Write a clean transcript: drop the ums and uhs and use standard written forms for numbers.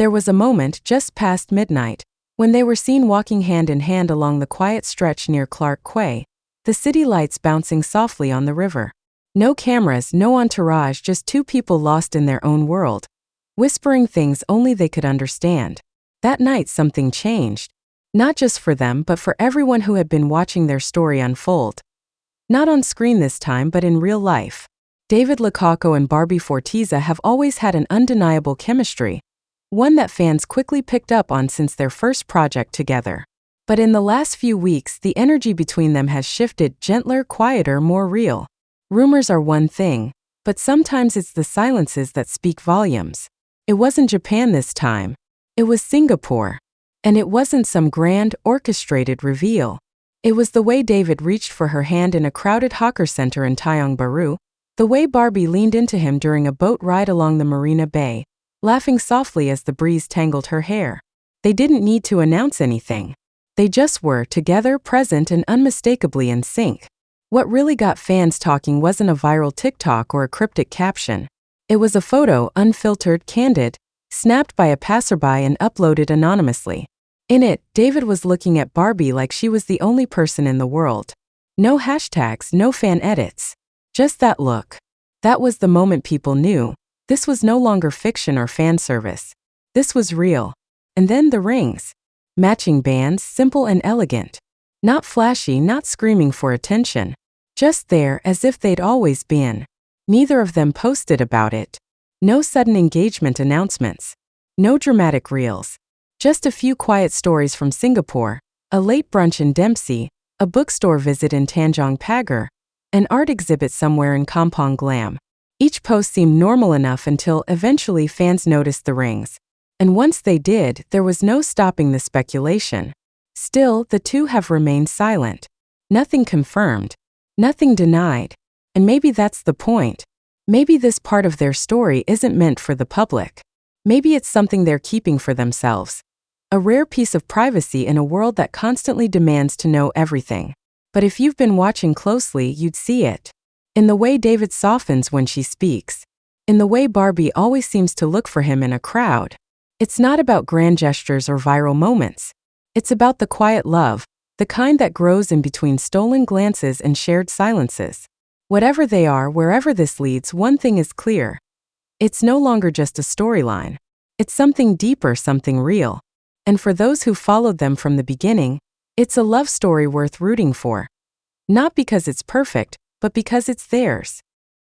There was a moment just past midnight, when they were seen walking hand in hand along the quiet stretch near Clark Quay, the city lights bouncing softly on the river. No cameras, no entourage, just two people lost in their own world, whispering things only they could understand. That night something changed. Not just for them but for everyone who had been watching their story unfold. Not on screen this time but in real life. David Licauco and Barbie Forteza have always had an undeniable chemistry, one that fans quickly picked up on since their first project together. But in the last few weeks, the energy between them has shifted, gentler, quieter, more real. Rumors are one thing, but sometimes it's the silences that speak volumes. It wasn't Japan this time. It was Singapore. And it wasn't some grand, orchestrated reveal. It was the way David reached for her hand in a crowded hawker center in Tiong Bahru, the way Barbie leaned into him during a boat ride along the Marina Bay, laughing softly as the breeze tangled her hair. They didn't need to announce anything. They just were together, present and unmistakably in sync. What really got fans talking wasn't a viral TikTok or a cryptic caption. It was a photo, unfiltered, candid, snapped by a passerby and uploaded anonymously. In it, David was looking at Barbie like she was the only person in the world. No hashtags, no fan edits. Just that look. That was the moment people knew. This was no longer fiction or fan service. This was real. And then the rings. Matching bands, simple and elegant. Not flashy, not screaming for attention. Just there, as if they'd always been. Neither of them posted about it. No sudden engagement announcements. No dramatic reels. Just a few quiet stories from Singapore, a late brunch in Dempsey, a bookstore visit in Tanjong Pagar, an art exhibit somewhere in Kampong Glam. Each post seemed normal enough until eventually fans noticed the rings. And once they did, there was no stopping the speculation. Still, the two have remained silent. Nothing confirmed. Nothing denied. And maybe that's the point. Maybe this part of their story isn't meant for the public. Maybe it's something they're keeping for themselves. A rare piece of privacy in a world that constantly demands to know everything. But if you've been watching closely, you'd see it. In the way David softens when she speaks. In the way Barbie always seems to look for him in a crowd. It's not about grand gestures or viral moments. It's about the quiet love, the kind that grows in between stolen glances and shared silences. Whatever they are, wherever this leads, one thing is clear. It's no longer just a storyline. It's something deeper, something real. And for those who followed them from the beginning, it's a love story worth rooting for. Not because it's perfect, but because it's theirs.